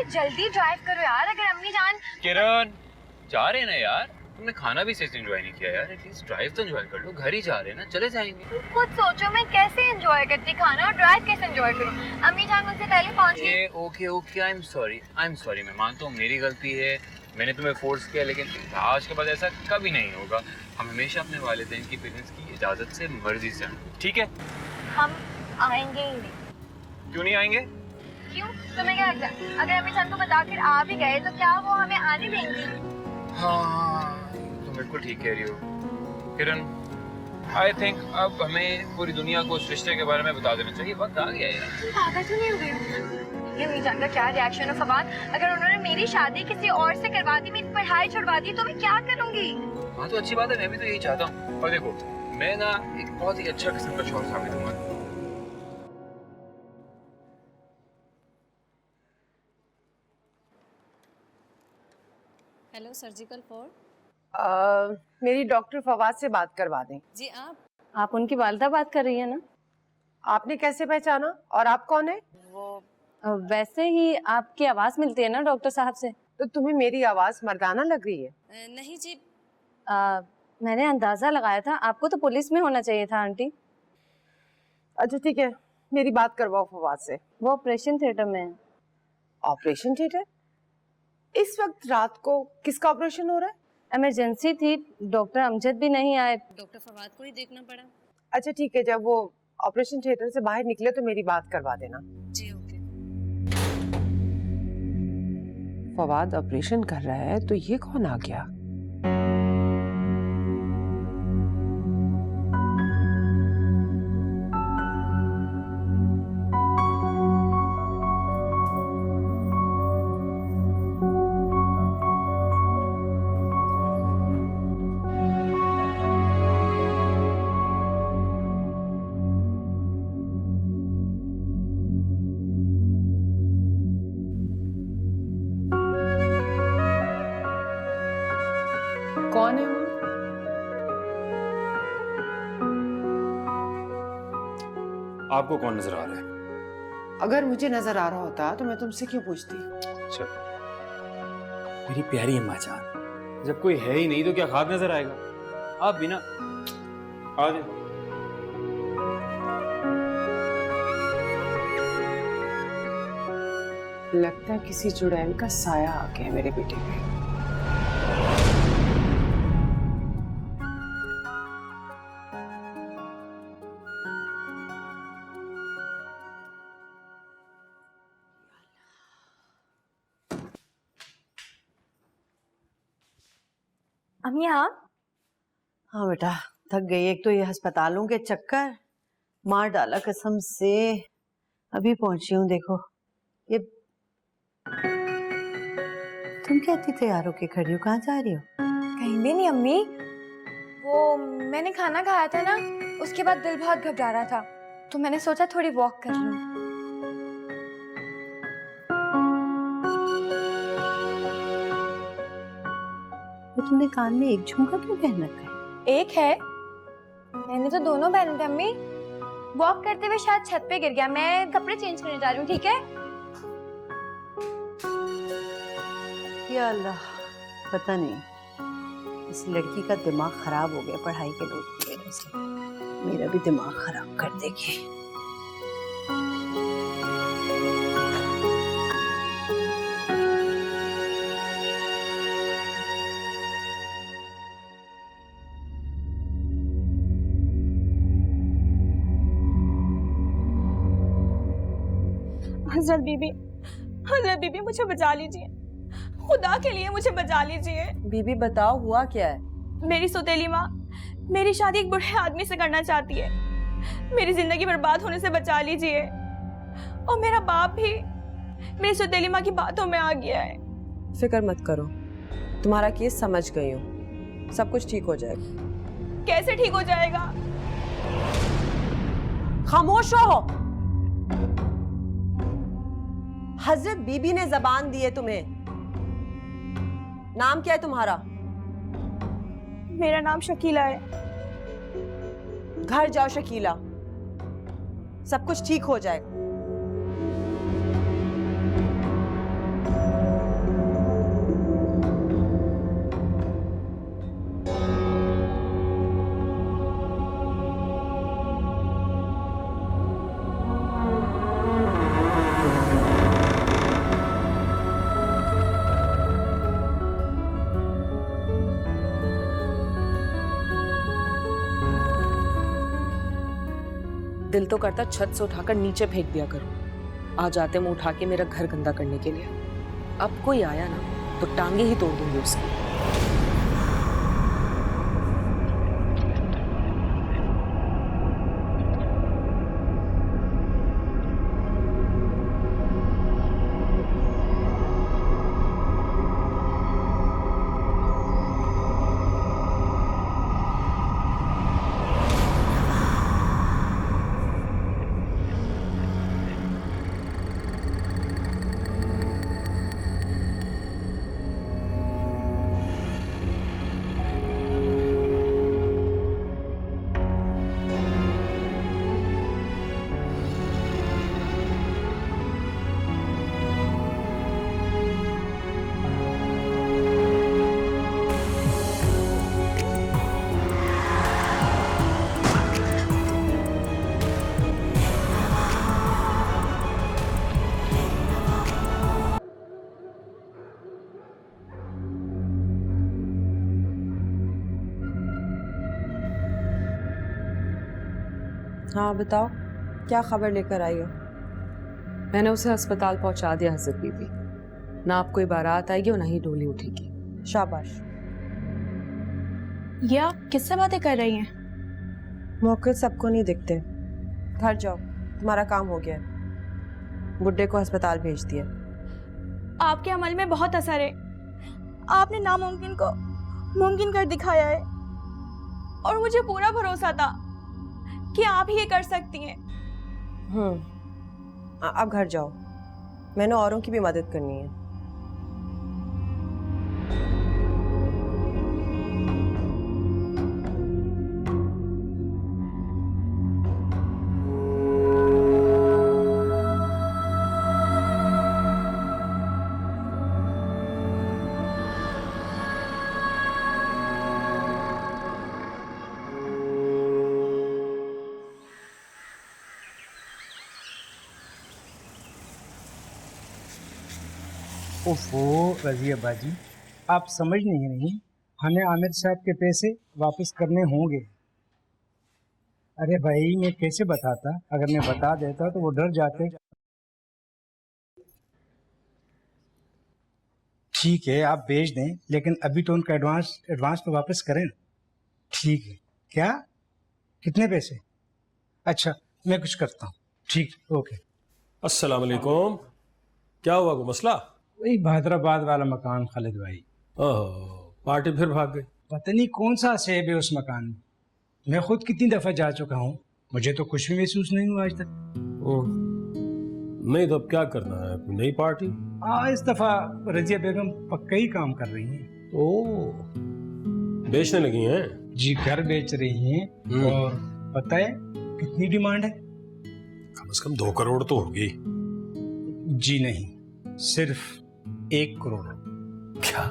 थोड़ी जल्दी ड्राइव करो यार। अगर अम्मी जान। किरण जा रहे हैं ना यार, तुमने खाना भी सही से एंजॉय नहीं किया यार, एटलीस्ट ड्राइव तो एंजॉय कर लो। घर ही जा रहे हैं ना, चले जाएंगे। खुद सोचो मैं कैसे एंजॉय करती खाना और ड्राइव कैसे एंजॉय करूं। अम्मी जान मुझसे पहले पहुंच गई। Okay okay, I am sorry, मैं मानता हूँ मेरी गलती है, मैंने तुम्हें फोर्स किया, लेकिन आज के बाद ऐसा कभी नहीं होगा। हम हमेशा अपने वालिदैन की पेरेंट्स की इजाजत से, मर्जी से आएंगे, ठीक है? हम आएंगे ही नहीं। क्यों नहीं आएंगे? क्यों? तुम्हें क्या लगता है अगर अम्मी जान को बताकर आ भी गए तो क्या वो हमें आने देंगी? हाँ, तुम बिल्कुल ठीक कह रही हो किरण। आई थिंक अब हमें पूरी दुनिया को उस रिश्ते के बारे में बता देना चाहिए। वक्त आ गया है यार। पागल तो नहीं हो गए? ये अम्मी जान का क्या रिएक्शन है फवाद? अगर उन्होंने मेरी शादी किसी और से करवा दी, मेरी पढ़ाई छुड़वा दी, तो मैं क्या करूंगी? हाँ तो अच्छी बात है, मैं भी तो यही चाहता हूँ। और देखो, मैं ना एक बहुत ही अच्छा किस्म का शौहर साबित हुआ। Hello, surgical for. मेरी डॉक्टर फवाद से बात करवा दें। जी आप उनकी वालिदा बात कर रही हैं ना? आपने कैसे पहचाना और आप कौन है? वो वैसे ही आपकी आवाज मिलती है ना डॉक्टर साहब से। तो तुम्हें मेरी आवाज मर्दाना लग रही है? नहीं जी, मैंने अंदाजा लगाया था, आपको तो पुलिस में होना चाहिए था आंटी। अच्छा ठीक है, मेरी बात करवाओ फवाद से। वो ऑपरेशन थिएटर में है। Operation theatre? इस वक्त रात को किसका ऑपरेशन हो रहा है? इमरजेंसी थी, डॉक्टर अमजद भी नहीं आए, डॉक्टर फवाद को ही देखना पड़ा। अच्छा ठीक है, जब वो ऑपरेशन थिएटर से बाहर निकले तो मेरी बात करवा देना। जी ओके। फवाद ऑपरेशन कर रहा है तो ये कौन आ गया? कौन है वो? आपको कौन नजर आ रहा है? अगर मुझे नजर आ रहा होता तो मैं तुमसे क्यों पूछती? अच्छा, मेरी प्यारी अम्मा जान, जब कोई है ही नहीं तो क्या खाक नजर आएगा? आप बिना आ जाओ। लगता है किसी चुड़ैल का साया आ गया मेरे बेटे पे। अम्मी आप? हाँ बेटा, थक गई। एक तो ये अस्पतालों के चक्कर मार डाला कसम से। अभी पहुंची हूँ। देखो ये तुम क्या इतनी तैयार होके खड़ी हो? कहाँ जा रही हो? कहीं भी नहीं अम्मी, वो मैंने खाना खाया था ना, उसके बाद दिल बहुत घबरा रहा था तो मैंने सोचा थोड़ी वॉक कर लूं। तो तुमने कान में एक झुमका क्यों पहन रखा है? एक है, मैंने तो दोनों पहने थे अम्मी। वॉक करते हुए शायद छत पे गिर गया, मैं कपड़े चेंज करने जा रही हूँ, ठीक है? या अल्लाह, पता नहीं इस लड़की का दिमाग खराब हो गया पढ़ाई के लोड की वजह से। मेरा भी दिमाग खराब कर देगी। हजरत बीबी मुझे बचा लीजिए, खुदा के लिए मुझे बचा लीजिए। बीबी बताओ, हुआ क्या है? मेरी सौतेली माँ मेरी शादी एक बूढ़े आदमी से करना चाहती है, मेरी जिंदगी बर्बाद होने से बचा लीजिए। और मेरा बाप भी मेरी सौतेली माँ की बातों में आ गया है। फिक्र मत करो, तुम्हारा केस समझ गई हूँ, सब कुछ ठीक हो जाएगा। कैसे ठीक हो जाएगा? खामोश हो। हजरत बीबी ने जबान दी है तुम्हें। नाम क्या है तुम्हारा? मेरा नाम शकीला है। घर जाओ शकीला, सब कुछ ठीक हो जाएगा। दिल तो करता छत से उठाकर नीचे फेंक दिया करूं। आ जाते मुंह उठा के मेरा घर गंदा करने के लिए। अब कोई आया ना तो टांगे ही तोड़ दूंगी उसकी। हाँ बताओ, क्या खबर लेकर आई हो? मैंने उसे अस्पताल पहुंचा दिया हजरत बीबी। ना आप कोई बारात आएगी और ना ही डोली उठेगी। शाबाश। ये आप किससे बातें कर रही हैं? मौके सबको नहीं दिखते। घर जाओ, तुम्हारा काम हो गया है। बुड्ढे को अस्पताल भेज दिया। आपके अमल में बहुत असर है। आपने नामुमकिन को मुमकिन कर दिखाया है और मुझे पूरा भरोसा था कि आप ही ये कर सकती हैं। अब घर जाओ, मैंने औरों की भी मदद करनी है। ओफो रजिया बाजी, आप समझ नहीं रही, हमें आमिर साहब के पैसे वापस करने होंगे। अरे भाई मैं कैसे बताता, अगर मैं बता देता तो वो डर जाते। ठीक है आप भेज दें, लेकिन अभी तो उनका एडवांस तो वापस करें। ठीक है, क्या कितने पैसे? अच्छा मैं कुछ करता हूँ। ठीक, ओके। अस्सलाम वालेकुम। क्या हुआ, कोई मसला? वही हैदराबाद वाला मकान खालिद भाई। ओह, पार्टी फिर भाग गई। पता नहीं कौन सा सेब है उस मकान में। मैं खुद कितनी दफा जा चुका हूँ, मुझे तो कुछ भी महसूस नहीं हुआ आज तक। नहीं तो अब क्या करना है, कोई नई पार्टी? इस दफा रजिया बेगम पक्का ही काम कर रही हैं। ओह, बेचने लगी हैं? जी घर बेच रही हैं। और पता है कितनी डिमांड है? कम से कम 2 करोड़ तो होगी। जी नहीं, सिर्फ 1 करोड़। क्या?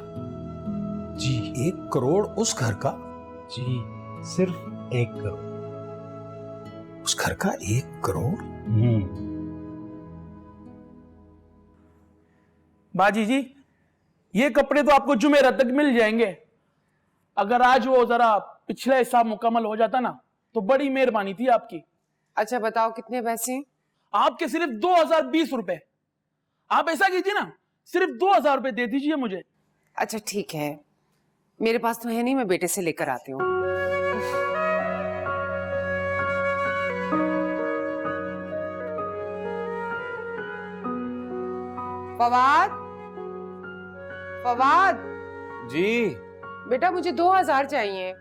जी 1 करोड़ उस घर का? जी सिर्फ 1 करोड़। उस घर का 1 करोड़? बाजी जी, ये कपड़े तो आपको जुमेरात तक मिल जाएंगे। अगर आज वो जरा पिछला हिसाब मुकम्मल हो जाता ना तो बड़ी मेहरबानी थी आपकी। अच्छा बताओ कितने पैसे? आपके सिर्फ 2020 रुपए। आप ऐसा कीजिए ना, सिर्फ 2000 रुपए दे दीजिए मुझे। अच्छा ठीक है, मेरे पास तो है नहीं, मैं बेटे से लेकर आती हूँ। फवाद, फवाद जी। बेटा मुझे 2000 चाहिए।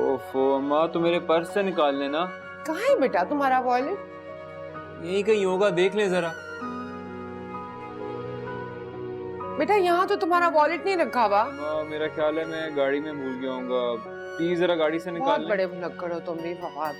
ओफो अम्मा, तो मेरे पर्स से निकाल लेना। कहाँ है बेटा तुम्हारा वॉलेट? यहीं कहीं होगा, देख ले जरा। बेटा यहाँ तो तुम्हारा वॉलेट नहीं रखा हुआ। मेरा ख्याल है मैं गाड़ी में भूल गया हूँ। प्लीज जरा गाड़ी से निकाल बहुत लें। बड़े भुलक्कड़ हो तुम भी Fawad.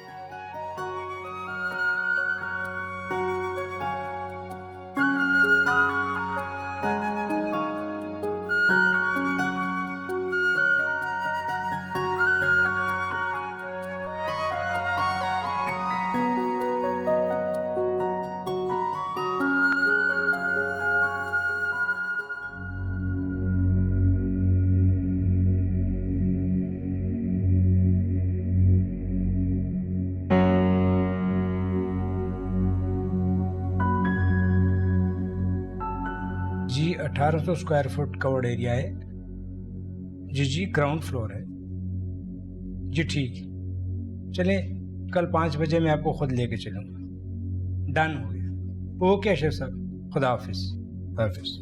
1800 square foot covered area है। जी जी, ग्राउंड फ्लोर है। जी ठीक, चलें कल 5 बजे मैं आपको खुद लेके चलूँगा। डन हो गया। ओके अशरफ साहब, खुदा हाफिज। हाफिज।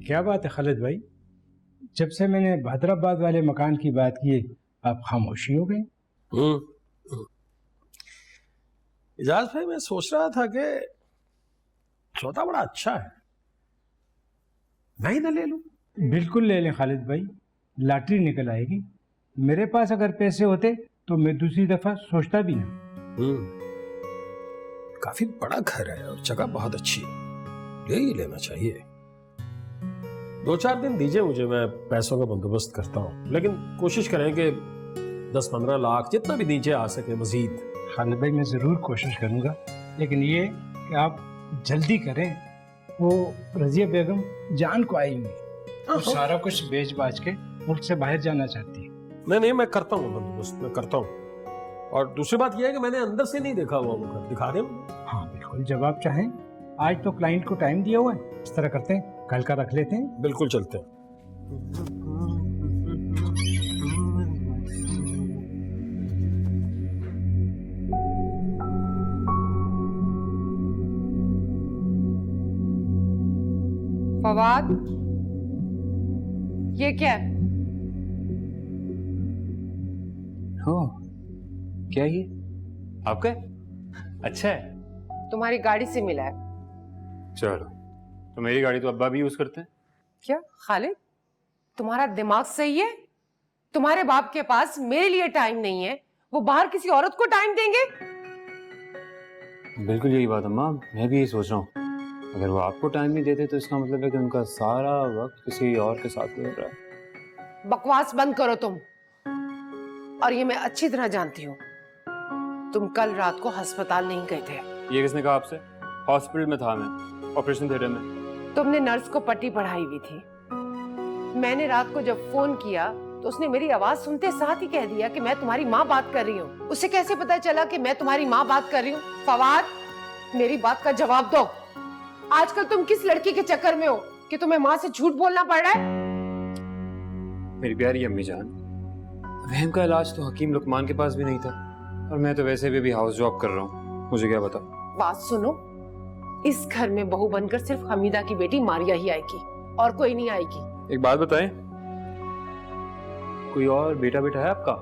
क्या बात है खालिद भाई, जब से मैंने हैदराबाद वाले मकान की बात की आप खामोशी हो गए। इजाज भाई, मैं सोच रहा था कि सौदा बड़ा अच्छा है, मैं ही ना ले लूं। बिल्कुल ले लें खालिद भाई, लॉटरी निकल आएगी। मेरे पास अगर पैसे होते तो मैं दूसरी दफा सोचता भी ना। काफी बड़ा घर है और जगह बहुत अच्छी है, यही लेना चाहिए। 2-4 दिन दीजिए मुझे, मैं पैसों का बंदोबस्त करता हूँ, लेकिन कोशिश करें कि 10-15 लाख जितना भी नीचे आ सके मजीद। खालिद भाई मैं ज़रूर कोशिश करूँगा, लेकिन ये कि आप जल्दी करें। वो रजिया बेगम जान को आई हुई, वो सारा कुछ बेच बाच के मुल्क से बाहर जाना चाहती है। नहीं, मैं करता हूँ बंदोबस्त, मैं करता हूँ। और दूसरी बात यह है कि मैंने अंदर से नहीं देखा हुआ वो घर, दिखा दें? हाँ बिल्कुल, जब आप चाहें। आज तो क्लाइंट को टाइम दिया हुआ है, इस तरह करते हैं कल का रख लेते हैं। बिल्कुल चलते हैं। फवाद, ये क्या है? हो क्या ये आपका है? अच्छा है। तुम्हारी गाड़ी से मिला है। चलो, तो मेरी गाड़ी तो अब्बा भी यूज करते हैं। क्या खालिद, तुम्हारा दिमाग सही है? तुम्हारे बाप के पास मेरे लिए टाइम नहीं है, वो बाहर किसी औरत को टाइम देंगे? बिल्कुल यही बात अम्मा, मैं भी यही सोच रहा हूँ। अगर वो आपको टाइम नहीं देते तो इसका मतलब है कि उनका सारा वक्त किसी और के साथ गुजर रहा है। बकवास बंद करो तुम। और ये मैं अच्छी तरह जानती हूँ, तुम कल रात को अस्पताल नहीं गए थे। ये किसने कहा आपसे? हॉस्पिटल में था मैं, ऑपरेशन थिएटर में। तुमने नर्स को पट्टी पढ़ाई हुई थी। मैंने रात को जब फोन किया तो उसने मेरी आवाज सुनते साथ ही कह दिया कि मैं तुम्हारी माँ बात कर रही हूँ। उसे कैसे पता चला कि मैं तुम्हारी माँ बात कर रही हूँ? फवाद, मेरी बात का जवाब दो। आजकल तुम किस लड़की के चक्कर में हो कि तुम्हें माँ से झूठ बोलना पड़ रहा है? मेरी प्यारी अम्मी जान, वहम का इलाज तो हकीम लुकमान के पास भी नहीं था, और मैं तो वैसे भी अभी हाउस जॉब कर रहा हूँ, मुझे क्या पता। बात सुनो, इस घर में बहू बनकर सिर्फ हमीदा की बेटी मारिया ही आएगी और कोई नहीं आएगी। एक बात बताएं, कोई और बेटा है आपका?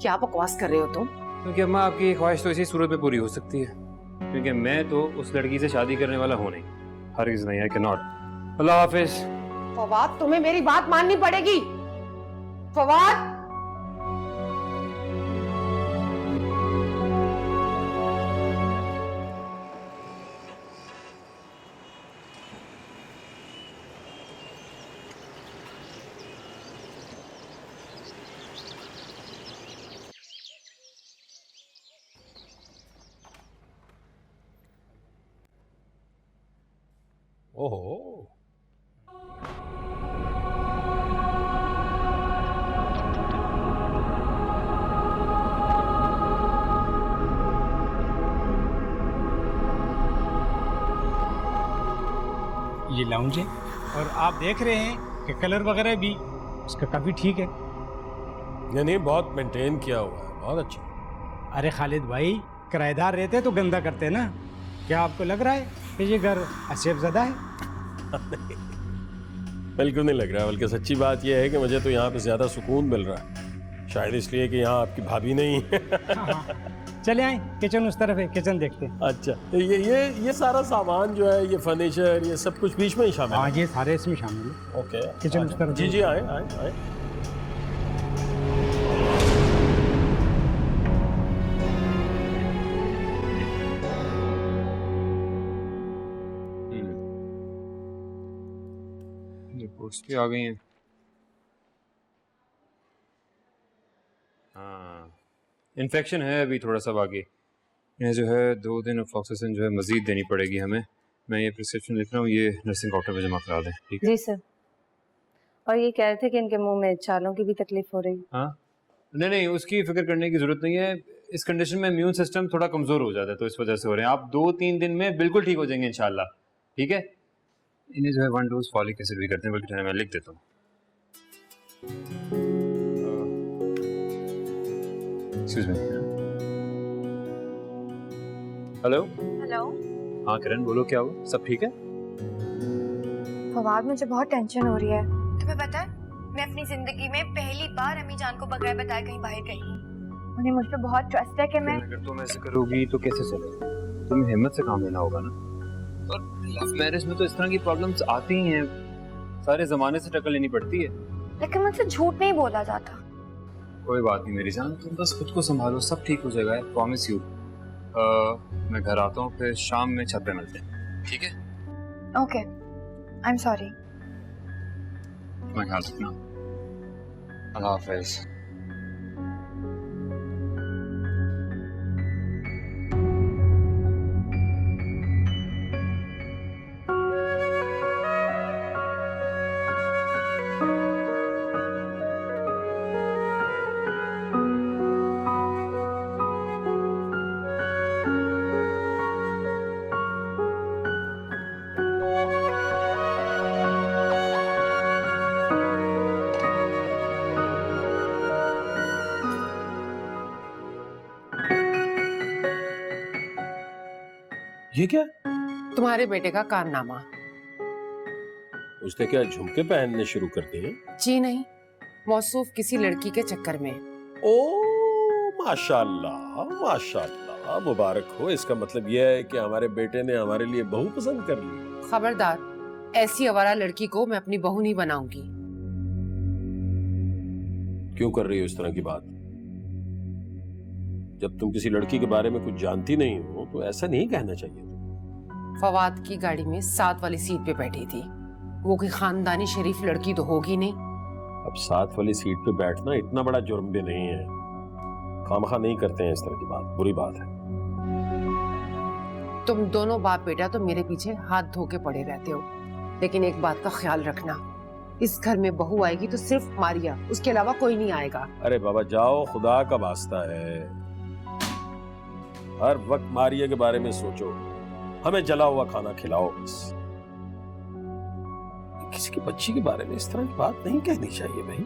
क्या बकवास कर रहे हो तुम? क्योंकि अम्मा आपकी ख्वाहिश तो इसी सूरत में पूरी हो सकती है, क्योंकि मैं तो उस लड़की से शादी करने वाला हूँ नहीं, हरगिज़ नहीं। I can not. अल्लाह हाफिज। फवाद, तुम्हें मेरी बात माननी पड़ेगी। फवाद, ओहो, ये लाउंज है, और आप देख रहे हैं कि कलर वगैरह भी इसका काफ़ी ठीक है। नहीं, बहुत मेंटेन किया हुआ है, बहुत अच्छा। अरे खालिद भाई, किराएदार रहते तो गंदा करते ना। क्या आपको लग रहा है कि ये घर असेफज़दा है? बिल्कुल नहीं लग रहा, बल्कि सच्ची बात यह है कि मुझे तो यहाँ पे ज़्यादा सुकून मिल रहा है, शायद इसलिए कि यहाँ आपकी भाभी नहीं है। हाँ। चले आए, किचन उस तरफ है, किचन देखते हैं। अच्छा, तो ये सारा सामान जो है, ये फर्नीचर, ये सब कुछ बीच में ही शामिल है? हाँ, ये सारे इसमें शामिल है। ओके, किचन उस तरफ। जी, आए। रिपोर्ट्स भी आ गई हैं। हाँ, इन्फेक्शन है अभी थोड़ा सा बाकी। इन्हें जो है 2 दिन फ्लॉक्सासिन जो है मज़ीद देनी पड़ेगी हमें। मैं ये प्रिस्क्रिप्शन लिख रहा हूँ, ये नर्सिंग काउंटर पे जमा करा दें, ठीक है? जी सर। और ये कह रहे थे कि इनके मुंह में छालों की भी तकलीफ हो रही है। हाँ, नहीं, उसकी फिक्र करने की ज़रूरत नहीं है। इस कंडीशन में इम्यून सिस्टम थोड़ा कमजोर हो जाता है, तो इस वजह से हो रहे हैं। आप 2-3 दिन में बिल्कुल ठीक हो जाएंगे इंशाल्लाह, ठीक है? इन्हें जो है 1 डोज फॉलिक एसिड भी करते हैं, बल्कि मैं लिख देता हूँ। Excuse me. हेलो। हेलो हाँ किरण, बोलो क्या हुआ? सब ठीक है? फवाद, मुझे बहुत टेंशन हो रही है। तुम्हें पता है, मैं अपनी जिंदगी में पहली बार अम्मी जान को बगैर बताए कहीं बाहर गई हूँ। उन्हें मुझ पर बहुत ट्रस्ट है कि मैं अगर तुम ऐसे करोगी तो कैसे चलेगा? तुम्हें हिम्मत से काम लेना होगा ना। और लव मैरिज में तो इस तरह की प्रॉब्लम्स आती ही हैं, सारे जमाने से टक्कर लेनी पड़ती है। लेकिन मुझसे झूठ नहीं बोला जाता। कोई बात नहीं मेरी जान, तुम बस खुद को संभालो, सब ठीक हो जाएगा, प्रॉमिस यू। मैं घर आता हूँ, फिर शाम में छत पे मिलते हैं, ठीक है? Okay, I am sorry. मैं ख्याल रखना। अल्लाह हाफिज। ये क्या? तुम्हारे बेटे का कारनामा। उसने क्या झुमके पहनने शुरू कर दिए? जी नहीं, मौसूफ किसी लड़की के चक्कर में। ओ माशाल्लाह माशाल्लाह, मुबारक हो। इसका मतलब यह है कि हमारे बेटे ने हमारे लिए बहू पसंद कर ली। खबरदार, ऐसी आवारा लड़की को मैं अपनी बहू नहीं बनाऊंगी। क्यों कर रही हो इस तरह की बात? जब तुम किसी लड़की के बारे में कुछ जानती नहीं हो तो ऐसा नहीं कहना चाहिए। फवाद की गाड़ी में 7 वाली सीट पे बैठी थी। वो कोई खानदानी शरीफ लड़की तो होगी नहीं। अब 7 वाली सीट पे बैठना इतना बड़ा जुर्म भी नहीं है। खामखा नहीं करते हैं इस तरह की बात, बुरी बात है। तुम दोनों बाप बेटा तो मेरे पीछे हाथ धो के पड़े रहते हो, लेकिन एक बात का ख्याल रखना, इस घर में बहू आएगी तो सिर्फ मारिया, उसके अलावा कोई नहीं आएगा। अरे बाबा जाओ, खुदा का वास्ता है। हर वक्त मारिया के बारे में सोचो, हमें जला हुआ खाना खिलाओ बस। किसी की बच्ची के बारे में इस तरह की बात नहीं कहनी चाहिए भाई।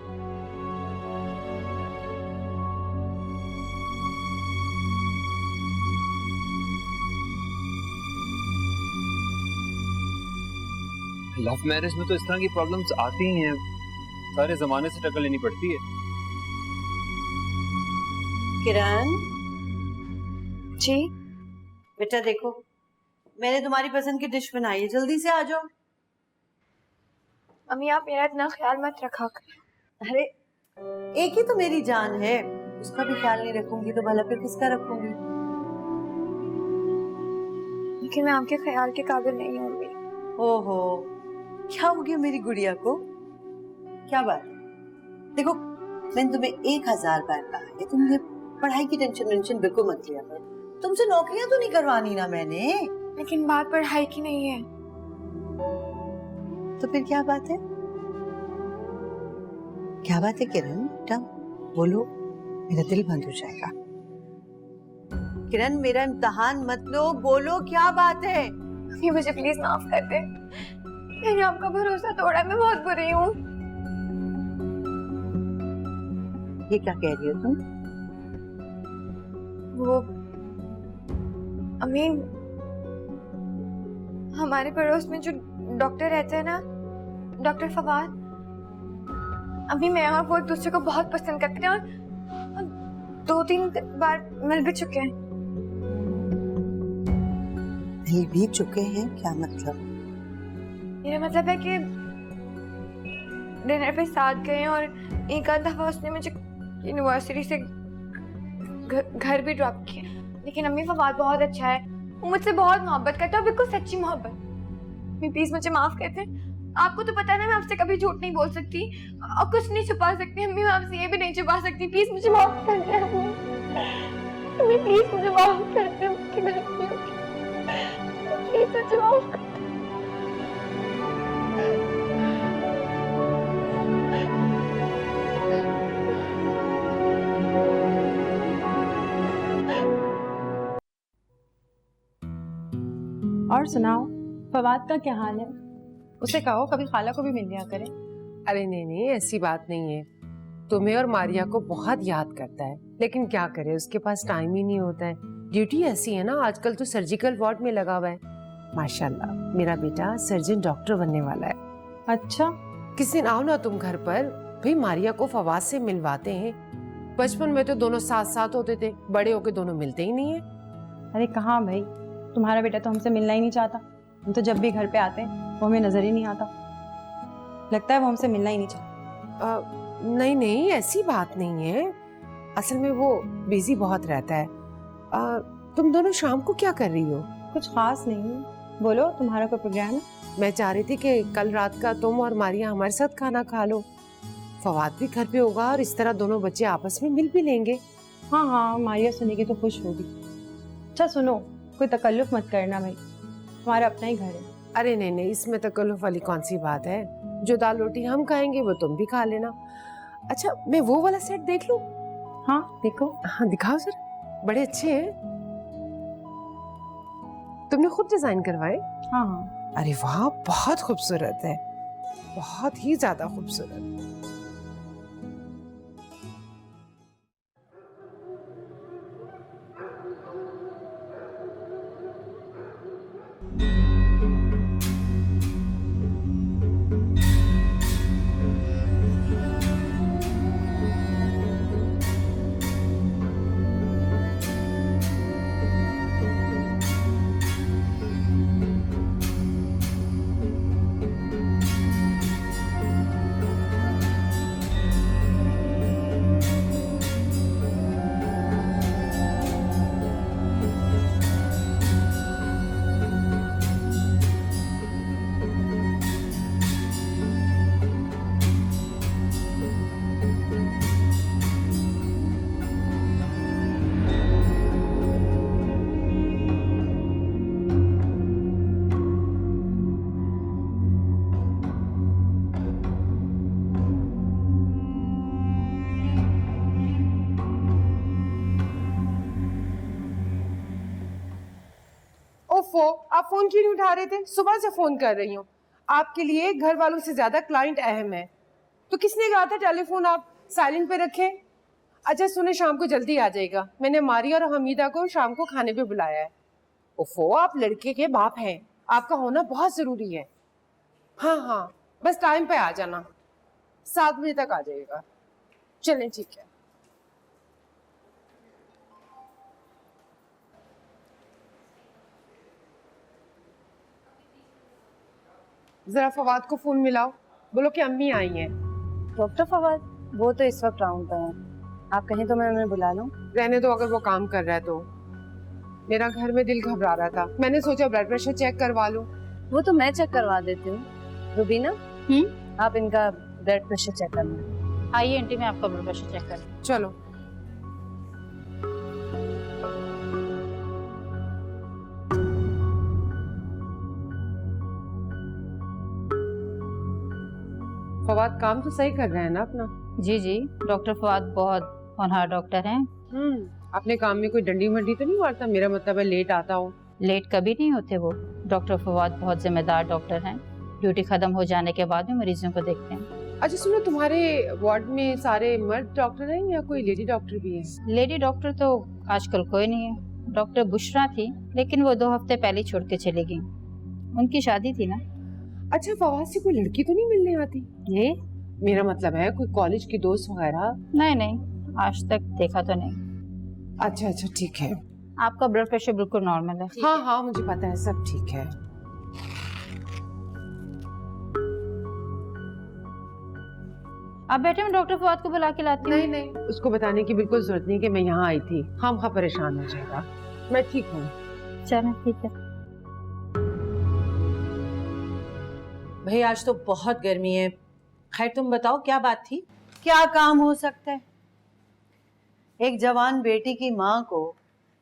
लव मैरिज में तो इस तरह की प्रॉब्लम्स आती ही हैं, सारे जमाने से टक्कर लेनी पड़ती है। किरण जी बेटा देखो, मैंने तुम्हारी पसंद की डिश बनाई है, जल्दी से आ जाओ। अम्मी, आप मेरा इतना ख्याल मत रखा करें। अरे एक ही तो मेरी जान है, उसका भी ख्याल नहीं रखूंगी तो भला फिर किसका रखूंगी? लेकिन मैं आपके ख्याल के काबिल नहीं हूँ अम्मी। ओहो, क्या हो गया मेरी गुड़िया को? क्या बात है? देखो, मैंने तुम्हें 1000 बार कहा है, तुम ये पढ़ाई की टेंशन बिल्कुल मत लिया करो। तुमसे नौकरियां तो नहीं करवानी ना मैंने। लेकिन बात पढ़ाई की नहीं है। तो फिर क्या बात है? क्या बात है किरण? बेटा बोलो, मेरा दिल बंद हो जाएगा। किरण मेरा इम्तिहान मत लो, बोलो क्या बात है? अम्मी, मुझे प्लीज माफ कर दे, मैंने आपका भरोसा तोड़ा, मैं बहुत बुरी हूँ। ये क्या कह रही हो तुम? वो अम्मी, हमारे पड़ोस में जो डॉक्टर रहते हैं ना, डॉक्टर फवाद, अभी मैं और वो एक दूसरे को बहुत पसंद करते हैं और 2-3 बार मिल भी चुके हैं। मिल भी चुके हैं? क्या मतलब? मेरा मतलब है कि डिनर पे साथ गए और एक आध दफा उसने मुझे यूनिवर्सिटी से घर भी ड्रॉप किया। लेकिन अम्मी, फवाद बहुत अच्छा है, वो मुझसे बहुत मोहब्बत करता है, बिल्कुल सच्ची मोहब्बत। प्लीज मुझे माफ कर दे। आपको तो पता है ना, मैं आपसे कभी झूठ नहीं बोल सकती और कुछ नहीं छुपा सकती। अम्मी, मैं आपसे ये भी नहीं छुपा सकती। प्लीज मुझे माफ कर दे अम्मी, प्लीज मुझे माफ कर दे। प्लीज मुझे माफ कर दे। और सुनाओ, फवाद का क्या हाल है? उसे कहो कभी खाला को भी मिल लिया करे। अरे नहीं नहीं, ऐसी बात नहीं है। तुम्हें और मारिया को बहुत याद करता है, लेकिन क्या करे, उसके पास टाइम ही नहीं होता है। ड्यूटी ऐसी है ना, आजकल तो सर्जिकल वार्ड में लगा हुआ है। माशाल्लाह, मेरा बेटा सर्जन डॉक्टर बनने वाला है। अच्छा, किस दिन आओ ना तुम घर पर, भाई मारिया को फवाद से मिलवाते हैं। बचपन में तो दोनों साथ साथ होते थे, बड़े होके दोनों मिलते ही नहीं है। अरे कहाँ भाई, तुम्हारा बेटा तो हमसे मिलना ही नहीं चाहता। हम तो जब भी घर पे आते हैं वो हमें नजर ही नहीं आता। लगता है वो हमसे मिलना ही नहीं चाहता। नहीं नहीं, ऐसी बात नहीं है। असल में वो बिजी बहुत रहता है। तुम दोनों शाम को क्या कर रही हो? कुछ खास नहीं, बोलो तुम्हारा कोई प्रोग्राम है? मैं चाह रही थी कि कल रात का तुम और मारिया हमारे साथ खाना खा लो। फवाद भी घर पे होगा और इस तरह दोनों बच्चे आपस में मिल भी लेंगे। हाँ हाँ, मारिया सुनेगी तो खुश होगी। अच्छा सुनो, कोई तकल्लुफ मत करना भाई, हमारा अपना ही घर है। अरे नहीं नहीं, इसमें तकल्लुफ वाली कौन सी बात है। जो दाल रोटी हम खाएंगे वो तुम भी खा लेना। अच्छा, मैं वो वाला सेट देख लूं? हाँ देखो। हाँ दिखाओ सर, बड़े अच्छे हैं। तुमने खुद डिजाइन करवाए? हाँ हाँ। अरे वाह, बहुत खूबसूरत है, बहुत ही ज्यादा खूबसूरत। ओफो, आप फोन क्यों नहीं उठा रहे थे? सुबह से फोन कर रही हूँ। आपके लिए घर वालों से ज्यादा क्लाइंट अहम है। तो किसने कहा था टेलीफोन आप साइलेंट पे रखें? अच्छा सुने, शाम को जल्दी आ जाएगा। मैंने मारिया और हमीदा को शाम को खाने पे बुलाया है। ओफो, आप लड़के के बाप हैं, आपका होना बहुत जरूरी है। हाँ हाँ, बस टाइम पे आ जाना, 7 बजे तक आ जाइएगा। चलें ठीक है। जरा फवाद को फोन मिलाओ, बोलो कि अम्मी आई हैं। डॉक्टर फवाद? वो तो इस वक्त राउंड पे हैं। आप कहें तो मैं उन्हें बुला लूं? रहने दो, अगर वो काम कर रहा है तो। मेरा घर में दिल घबरा रहा था, मैंने सोचा ब्लड प्रेशर चेक करवा लूं। वो तो मैं चेक करवा देती हूँ। रुबीना, आप इनका ब्लड प्रेशर चेक करना। आइए आंटी, मैं आपका ब्लड प्रेशर चेक कर। चलो। फवाद काम तो सही कर रहे हैं ना अपना? जी जी, डॉक्टर फवाद बहुत होनहार डॉक्टर हैं। अपने काम में कोई डंडी मंडी तो नहीं मारता? मेरा मतलब है लेट आता हो। लेट कभी नहीं होते वो। डॉक्टर फवाद बहुत जिम्मेदार डॉक्टर हैं। ड्यूटी खत्म हो जाने के बाद भी मरीजों को देखते हैं। अच्छा सुनो, तुम्हारे वार्ड में सारे मर्द डॉक्टर हैं या कोई लेडी डॉक्टर भी है? लेडी डॉक्टर तो आजकल कोई नहीं है। डॉक्टर बुशरा थी, लेकिन वो 2 हफ्ते पहले छोड़ के चली गई। उनकी शादी थी ना। अच्छा, फवाद से कोई लड़की तो नहीं मिलने आती? ये मेरा मतलब है कोई कॉलेज की दोस्त वगैरह? नहीं नहीं, आज तक देखा तो नहीं। अच्छा अच्छा ठीक है। आपका ब्लड प्रेशर बिल्कुल नॉर्मल है। हाँ हाँ मुझे पता है, सब ठीक है। आप बैठे, मैं डॉक्टर फवाद को बुला के लाती हूँ। नहीं नहीं, उसको बताने की बिल्कुल जरूरत नहीं कि मैं यहाँ आई थी। हम परेशान हो जाएगा। मैं ठीक हूँ। चलो ठीक है। भाई आज तो बहुत गर्मी है। खैर तुम बताओ क्या बात थी? क्या काम हो सकता है? एक जवान बेटी की माँ को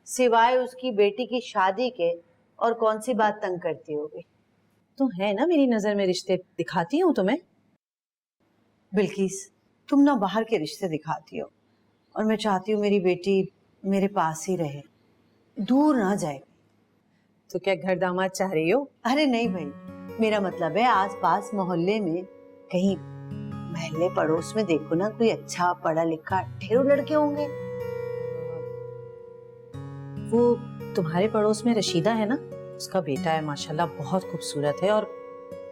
सिवाय उसकी बेटी की शादी के और कौन सी बात तंग करती होगी? तो है ना मेरी नजर में रिश्ते दिखाती हूँ तुम्हें। बिल्किस, तुम ना बाहर के रिश्ते दिखाती हो और मैं चाहती हूँ मेरी बेटी मेरे पास ही रहे, दूर ना जाए। तो क्या घर दामाद चाह रही हो? अरे नहीं भाई, मेरा मतलब है आसपास मोहल्ले में कहीं महल्ले पड़ोस में देखो ना, कोई अच्छा पढ़ा लिखा ढेरों लड़के होंगे। वो तुम्हारे पड़ोस में रशीदा है ना, उसका बेटा है माशाल्लाह, बहुत खूबसूरत है और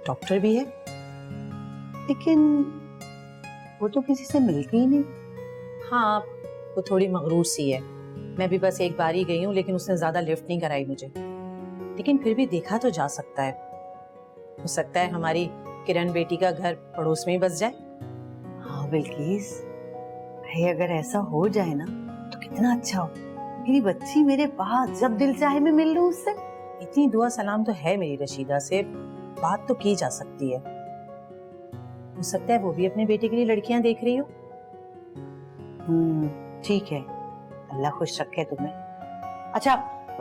डॉक्टर भी है। लेकिन वो तो किसी से मिलती ही नहीं। हाँ, वो थोड़ी मगरूर सी है। मैं भी बस एक बार ही गई हूँ, लेकिन उसने ज्यादा लिफ्ट नहीं कराई मुझे। लेकिन फिर भी देखा तो जा सकता है। हो सकता है हमारी किरण बेटी का घर पड़ोस में ही बस जाए। हाँ बिल्किस, भाई अगर ऐसा हो जाए ना तो कितना अच्छा हो। मेरी बच्ची मेरे पास, जब दिल चाहे मैं मिल लूं उससे। इतनी दुआ सलाम तो है मेरी रशीदा से, बात तो की जा सकती है। हो सकता है वो भी अपने बेटे के लिए लड़कियां देख रही हो। ठीक है, अल्लाह खुश रखे तुम्हें। अच्छा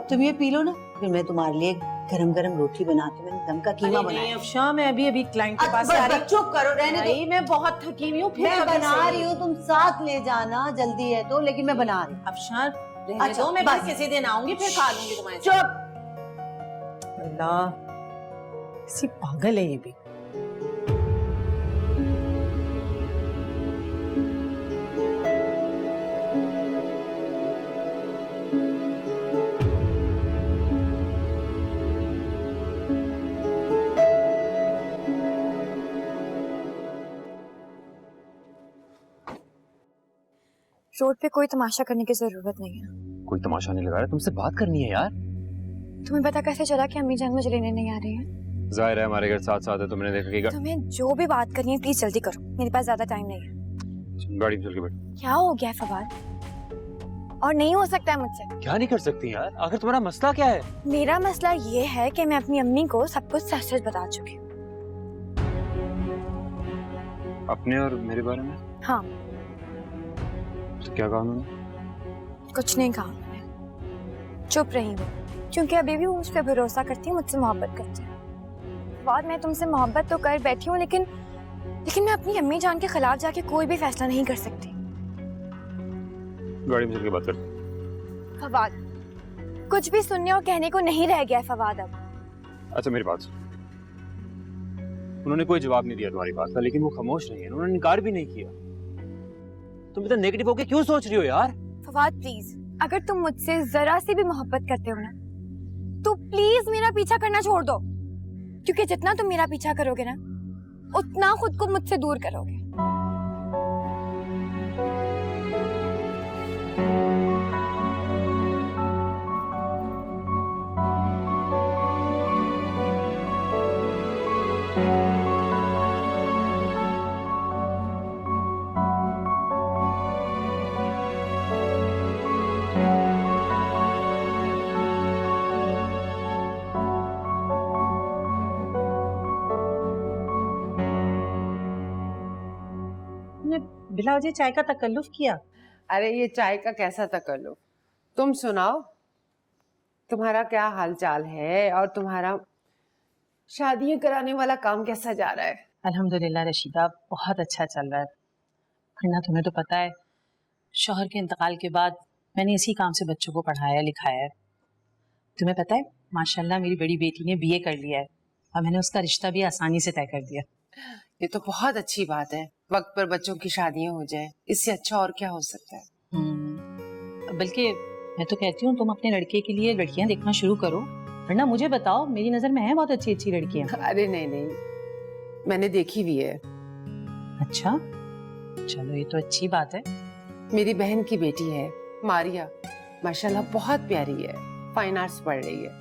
तुम ये पी लो ना, फिर मैं तुम्हारे लिए गरम गरम रोटी बनाती हूँ। मैंने दम का कीमा बनाया। अफशा, मैं अभी क्लाइंट के पास जा रही हूँ। चुप करो, रहने दो। मैं बहुत थकी हुई हूँ। मैं बना रही हूँ, तुम साथ ले जाना, जल्दी है तो, लेकिन मैं बना रही हूँ। अफशा रहने अच्छा, दो, मैं बस। किसी दिन आऊंगी, फिर खा लूंगी तुम्हारे साथ। चुप। अल्लाह, किसी पागल है ये भी। रोड पे कोई तमाशा करने की जरूरत नहीं है। कोई तमाशा नहीं लगा रहा, तुमसे बात करनी है यार। तुम्हें पता कैसे चला कि अम्मी जान मुझे लेने नहीं आ रही है? जाहिर है हमारे घर साथ साथ है, तुमने देखा कि तुम्हें जो भी बात करनी है प्लीज जल्दी करो, मेरे पास ज्यादा टाइम नहीं है। गाड़ी में चल के बैठ। क्या हो गया है फवाद? और नहीं हो सकता है मुझसे। क्या नहीं कर सकती यार, आखिर तुम्हारा मसला क्या है? मेरा मसला ये है कि मैं अपनी अम्मी को सब कुछ सच सच बता चुकी हूँ। अपने और मेरे बारे में? हाँ। तो क्या कहा उन्होंने? कुछ नहीं कहा उन्होंने, चुप रही वो, क्योंकि अभी भी वो मुझ पर भरोसा करती है, मुझसे मोहब्बत करती है। बाद मैं तुमसे मोहब्बत तो कर बैठी हूँ, लेकिन मैं अपनी अम्मी जान के खिलाफ जाके कोई भी फैसला नहीं कर सकती। गाड़ी में चल के बात कर। फवाद, कुछ भी सुनने और कहने को नहीं रह गया है फवाद अब। अच्छा मेरी बात सुन, उन्होंने कोई जवाब नहीं दिया तुम्हारी बात का, लेकिन वो खामोश नहीं है, उन्होंने इनकार भी नहीं किया। तुम इतना नेगेटिव होके क्यों सोच रही हो यार? फवाद प्लीज, अगर तुम मुझसे जरा सी भी मोहब्बत करते हो ना, तो प्लीज मेरा पीछा करना छोड़ दो, क्योंकि जितना तुम मेरा पीछा करोगे ना, उतना खुद को मुझसे दूर करोगे। बिला वजह चाय का तकल्लुफ किया। अरे ये चाय का कैसा तकल्लुफ, तुम सुनाओ, तुम्हारा क्या हाल चाल है और तुम्हारा शादियां कराने वाला काम कैसा जा रहा है? अल्हम्दुलिल्लाह रशीदा, बहुत अच्छा चल रहा है। वरना तुम्हें तो पता है, शौहर के इंतकाल के बाद मैंने इसी काम से बच्चों को पढ़ाया लिखाया है। तुम्हें पता है माशाल्लाह मेरी बड़ी बेटी ने बीए कर लिया है और मैंने उसका रिश्ता भी आसानी से तय कर दिया। ये तो बहुत अच्छी बात है, वक्त पर बच्चों की शादियां हो जाए, इससे अच्छा और क्या हो सकता है। बल्कि मैं तो कहती हूँ तुम अपने लड़के के लिए लड़कियां देखना शुरू करो, वरना मुझे बताओ, मेरी नजर में है बहुत अच्छी अच्छी लड़कियां। अरे नहीं नहीं, मैंने देखी भी है। अच्छा चलो, ये तो अच्छी बात है। मेरी बहन की बेटी है मारिया, माशाल्लाह बहुत प्यारी है, फाइन आर्ट्स पढ़ रही है।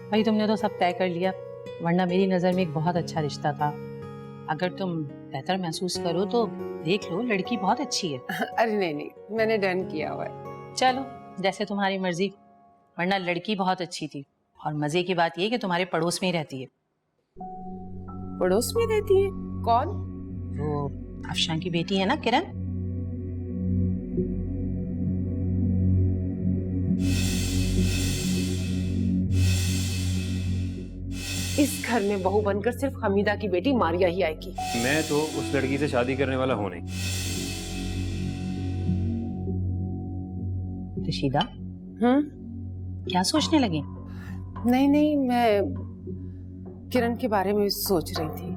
भाई तुमने तो सब तय कर लिया, वरना मेरी नजर में एक बहुत अच्छा रिश्ता था। अगर तुम बेहतर महसूस करो तो देख लो, लड़की बहुत अच्छी है। अरे नहीं नहीं, मैंने डन किया हुआ है। चलो जैसे तुम्हारी मर्जी, वरना लड़की बहुत अच्छी थी और मजे की बात ये कि तुम्हारे पड़ोस में ही रहती है। पड़ोस में रहती है? कौन? वो अफशान की बेटी है ना, किरण। इस घर में बहू बनकर सिर्फ हमीदा की बेटी मारिया ही आएगी। मैं तो उस लड़की से शादी करने वाला हूं नहीं। रशीदा, क्या सोचने लगी? नहीं नहीं, मैं किरण के बारे में सोच रही थी।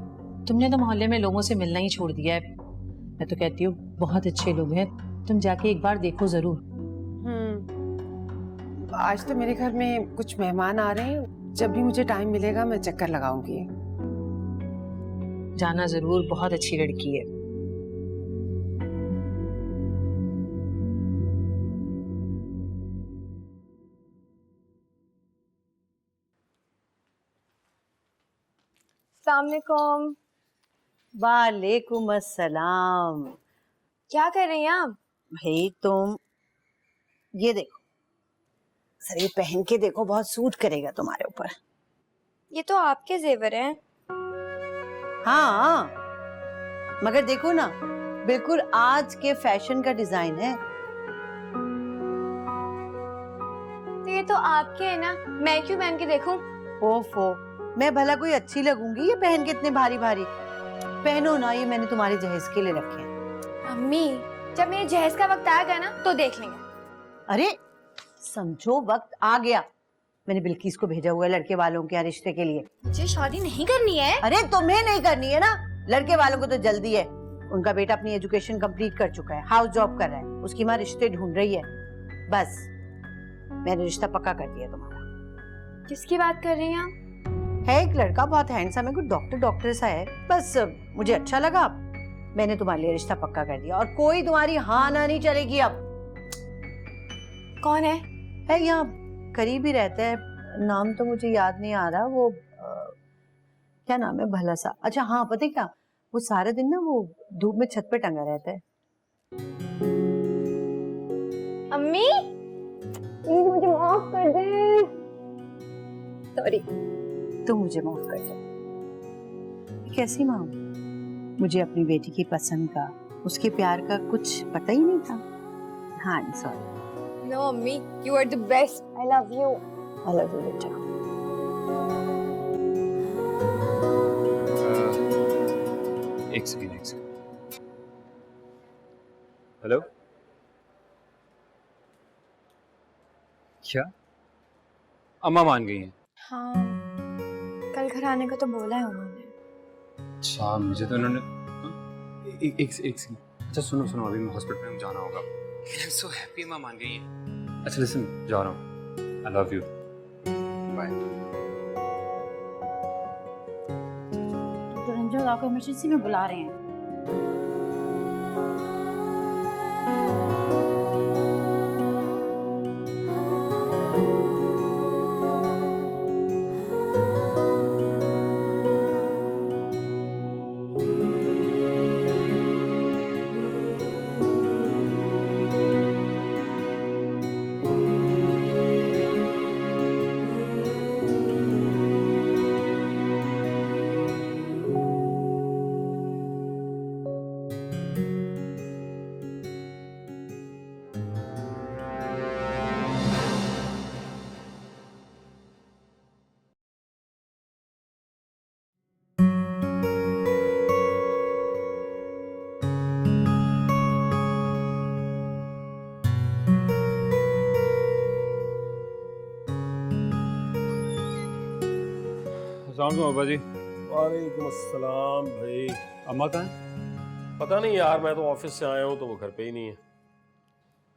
तुमने तो मोहल्ले में लोगों से मिलना ही छोड़ दिया है। मैं तो कहती हूँ बहुत अच्छे लोग हैं, तुम जाके एक बार देखो जरूर। आज तो मेरे घर में कुछ मेहमान आ रहे हैं, जब भी मुझे टाइम मिलेगा मैं चक्कर लगाऊंगी। जाना जरूर, बहुत अच्छी लड़की है। अस्सलामुअलैकुम। वालेकुम अस्सलाम। क्या कर रही हैं आप? भाई तुम ये देखो, सर ये पहन के देखो, बहुत सूट करेगा तुम्हारे ऊपर। ये तो आपके जेवर हैं। हाँ मगर देखो ना, बिल्कुल आज के फैशन का डिजाइन है। तो ये तो आपके हैं ना, मैं क्यों पहन के देखूं? ओफो, मैं भला कोई अच्छी लगूंगी ये पहन के इतने भारी भारी? पहनो ना, ये मैंने तुम्हारे जहेज के लिए रखे हैं। अम्मी, जब मेरे जहेज का वक्त आएगा ना तो देख लेंगे। अरे समझो वक्त आ गया, मैंने बिल्किस को भेजा हुआ है लड़के वालों के यहाँ रिश्ते के लिए। मुझे शादी नहीं करनी है। अरे तुम्हें नहीं करनी है ना, लड़के वालों को तो जल्दी है। उनका बेटा अपनी एजुकेशन कंप्लीट कर चुका है, हाउस जॉब कर रहा है, उसकी माँ रिश्ते ढूंढ रही है। बस मैंने रिश्ता पक्का कर दिया तुम्हारा। किसकी बात कर रही हैं आप? है एक लड़का, बहुत हैंडसम है, कुछ डॉक्टर सा है। बस मुझे अच्छा लगा, मैंने तुम्हारे लिए रिश्ता पक्का कर दिया और कोई तुम्हारी हाँ ना नहीं चलेगी अब। कौन है? है यहाँ करीब ही रहता है, नाम तो मुझे याद नहीं आ रहा, वो क्या नाम है भला सा। अच्छा हाँ, पता है क्या, वो सारा दिन ना वो धूप में छत पे टंगा रहता है। अम्मी, प्लीज मुझे माफ कर दे। सॉरी। तुम मुझे माफ कर दो। कैसी माँ हूँ, मुझे अपनी बेटी की पसंद का, उसके प्यार का कुछ पता ही नहीं था। हाँ सॉरी। नो अम्मी, you are the best. I love you. I love you बेटा। एक सेकंड। हेलो, क्या अम्मा मान गई हैं? हाँ, कल घर आने का तो बोला है उन्होंने। अच्छा, मुझे तो उन्होंने एक सेकंड। अच्छा सुनो, अभी मैं हॉस्पिटल में जाना होगा। आई एम सो हैप्पी अम्मा मान गई है। अच्छा लिसन, जा रहा हूँ। I love you, bye. Doctor Ranjan आपको इमरजेंसी में बुला रहे हैं। बाबा जी। वालेकुम अस्सलाम भाई। अम्मा कहाँ है? पता नहीं यार, मैं तो ऑफिस से आया हूँ तो वो घर पे ही नहीं है।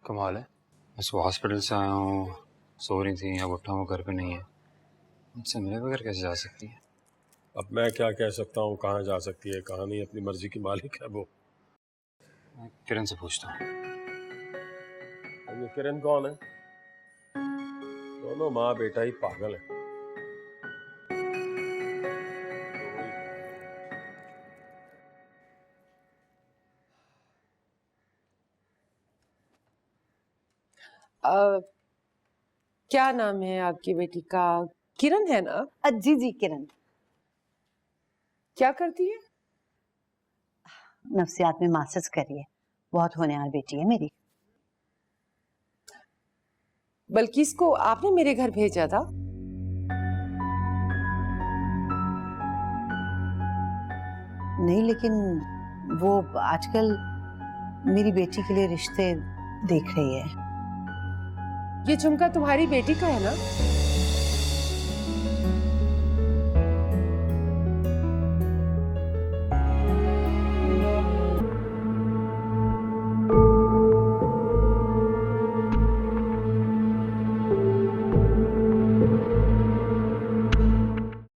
कमाल है, मैं सुबह हॉस्पिटल से आया हूँ, सो रही थी, अब उठा हूँ, घर पे नहीं है। मुझसे मिले बगैर कैसे जा सकती है? अब मैं क्या कह सकता हूँ, कहाँ जा सकती है कहाँ नहीं, अपनी मर्जी की मालिक है वो। मैं किरण से पूछता हूँ। अब ये किरण कौन है? दोनों माँ बेटा ही पागल है। क्या नाम है आपकी बेटी का? किरण है ना? जी जी किरण। क्या करती है? नफ्सियात में मास्टर्स करी है, बहुत होनहार बेटी है मेरी। बल्कि इसको आपने मेरे घर भेजा था? नहीं, लेकिन वो आजकल मेरी बेटी के लिए रिश्ते देख रही है। ये झुमका तुम्हारी बेटी का है ना?